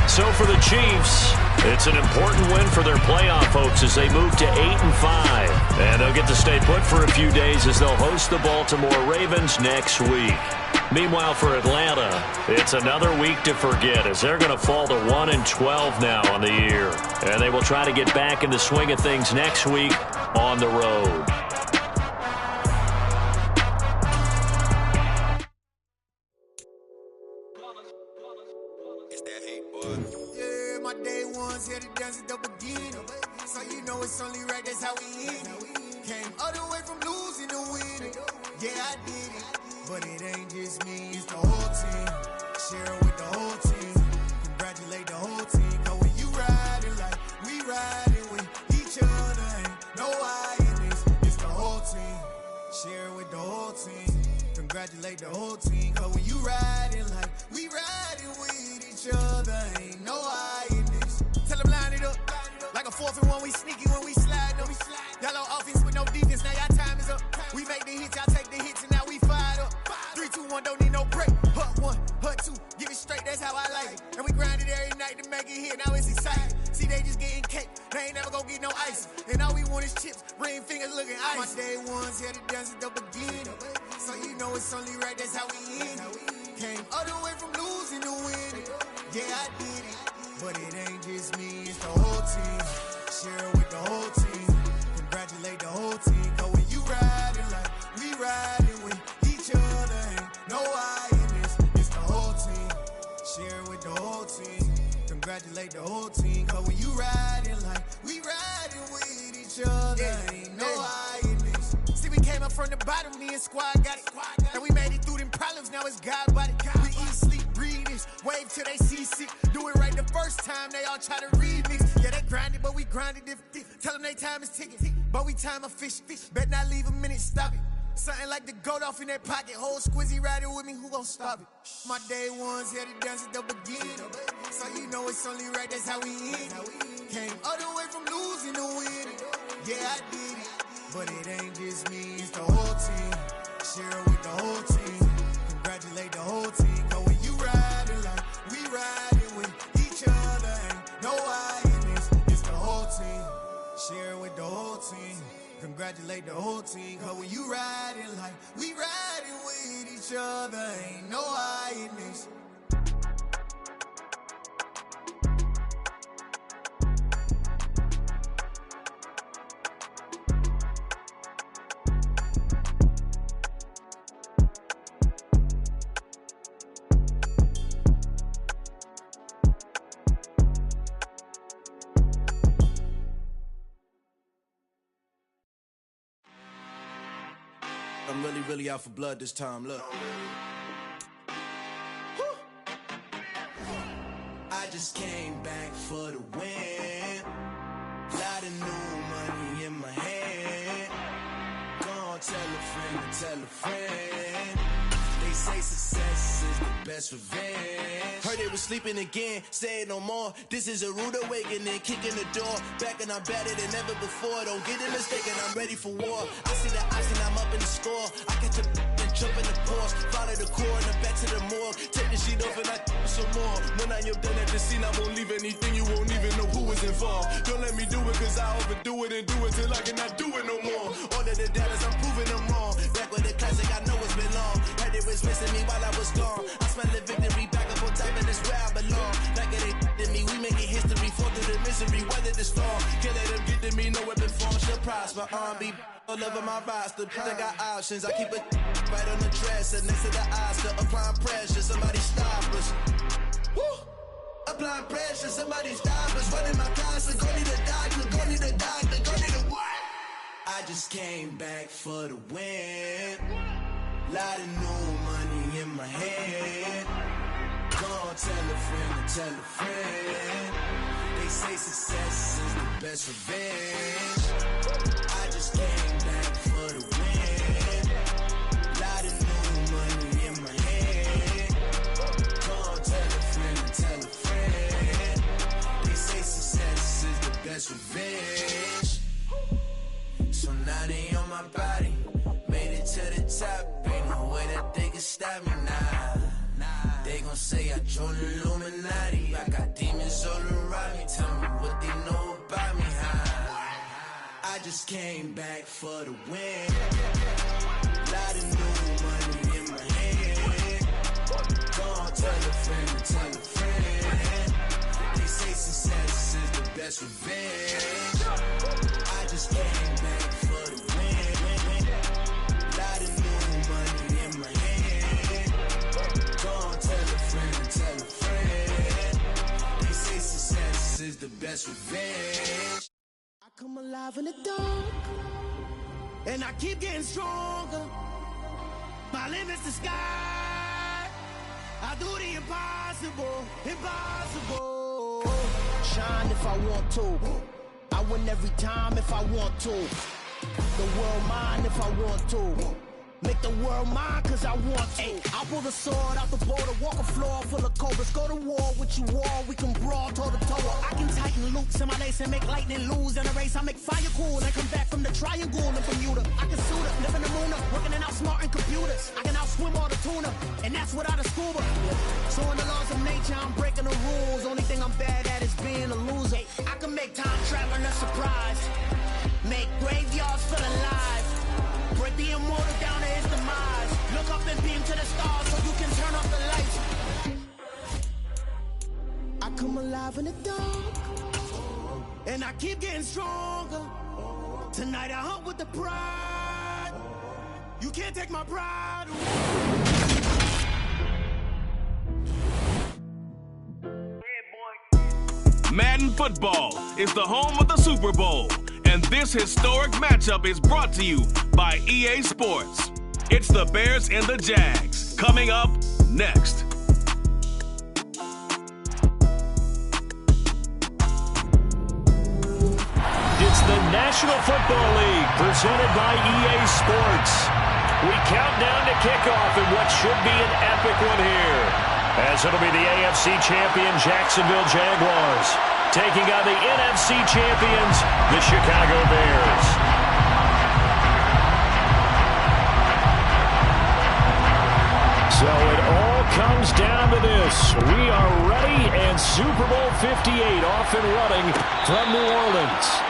F: So for the Chiefs, it's an important win for their playoff hopes as they move to 8-5. And they'll get to stay put for a few days as they'll host the Baltimore Ravens next week. Meanwhile, for Atlanta, it's another week to forget as they're going to fall to 1-12 now on the year. And they will try to get back in the swing of things next week on the road.
C: Here to dance at the beginning, so you know it's only right, that's how we end it. Came all the way from losing to winning, yeah I did it, but it ain't just me, it's the whole team. Share it with the whole team, congratulate the whole team. Cause when you riding like we riding with each other, ain't no I in this, it's the whole team. Share it with the whole team, congratulate the whole team. Cause when you riding like we riding with each other, ain't no I in this. Tell them line it up, like a 4th and 1, we sneaky when we slide them. Y'all on offense with no defense, now y'all time is up. We make the hits, y'all take the hits, and now we fired up. 3, 2, 1, don't need no break. Hut 1, hut 2, give it straight, that's how I like it. And we grind it every night to make it hit, now it's exciting. See, they just getting cake, they ain't never gonna get no ice. And all we want is chips, ring fingers looking ice. My day ones here to dance at the beginning, so you know it's only right, that's how we end it. Came all the way from losing to winning, yeah I did it. But it ain't just me, it's the whole team. Share it with the whole team. Congratulate the whole team. Cause when you riding like we riding with each other, ain't no I in this, it's the whole team. Share it with the whole team. Congratulate the whole team. Cause when you riding like we riding with each other, ain't no I in this. See, we came up from the bottom, me and squad got it. And we made it through them problems, now it's God body. We eat, sleep, breathe this, wave till they see sick. Do it right the first time, they all try to remix. Yeah, they grinded, but we grinded different. Tell them they time is ticking, but we time a fish. Bet not leave a minute, stop it. Something like the goat off in their pocket. Whole squizzy riding with me, who gon' stop it? My day ones here to dance at the beginning, so you know it's only right, that's how we end it. Came all the way from losing to winning, yeah I did it. But it ain't just me, it's the whole team. Share it with the whole team. Congratulate the whole team. Cause when you riding like we riding with each other, ain't no I in this, it's the whole team. Share it with the whole team. Congratulate the whole team. Cause when you riding like we riding with each other, ain't no I in this.
I: I'm really out for blood this time, look. I just came back for the win. Lot of new money in my hand. Go on, tell a friend to tell a friend. They say success is the best revenge. Heard they was sleeping again, say it no more. This is a rude awakening, kicking the door. Back and I'm better than ever before. Don't get it mistaken, I'm ready for war. I see the ice and I'm up in the score. I catch a and jump in the course. Follow the core and I'm back to the morgue. Take the sheet off and I some more. When I am done at the scene, I won't leave anything. You won't even know who was involved. Don't let me do it cause I overdo it and do it till I cannot do it no more. All of the doubters, I'm proving them wrong. Back with the classic, I know it's been long. Heard it was missing me while I was gone. I smell the victory back up on top of this where I belong. Like it ain't me, we making history, fall through the
C: my R&B all over my roster. I got options. I keep it right on the dresser next to the Oscar. Applying pressure, somebody stop us. Woo! Applying pressure, somebody stop us. Running my constant, go need a doctor, go need a doctor, go need a what? I just came back for the win. Lot of new money in my hand. Go on, tell a friend and tell a friend. They say success is the best revenge. I just came back for the win. Lot of new money in my hand. Go on, tell a friend and tell a friend. They say success is the best revenge. So now they on my body. Made it to the top. Ain't no way that they can stop me now. They gon' say I joined the Illuminati. I got demons all around me. Tell me what they know about me, huh? I just came back for the win. Lot of new money in my hand. Go on, tell a friend and tell a friend. They say success is the best revenge. I just came back for the win. Lot of new money in my hand. Go on, tell a friend and tell a friend. They say success is the best revenge. I come alive in the dark, and I keep getting stronger. My limit's the sky. I do the impossible, impossible. Shine if I want to. I win every time if I want to. The world mine if I want to. Make the world mine cause I want to. I'll pull the sword out the border, walk a floor full of cobras. Go to war with you all, we can brawl toe to toe. I can tighten loops in my lace and make lightning lose in a race. I make fire cool and come back from the triangle in Bermuda. I can suit up, live in the moon up, working and outsmarting computers. I can outswim all the tuna, and that's without a scuba. So in the laws of nature, I'm breaking the rules. Only thing I'm bad at is being a loser. I can make time traveling a surprise. Make graveyards feel alive. Break the immortal down to his demise. Look up and beam to the stars so you can turn off the lights. I come alive in the dark, and I keep getting stronger. Tonight I hunt with the pride. You can't take my pride away.
E: Madden Football is the home of the Super Bowl, and this historic matchup is brought to you by EA Sports. It's the Bears and the Jags, coming up next.
F: It's the National Football League, presented by EA Sports. We count down to kickoff in what should be an epic one here, as it'll be the AFC champion Jacksonville Jaguars taking on the NFC champions, the Chicago Bears. So it all comes down to this. We are ready, and Super Bowl 58 off and running from New Orleans.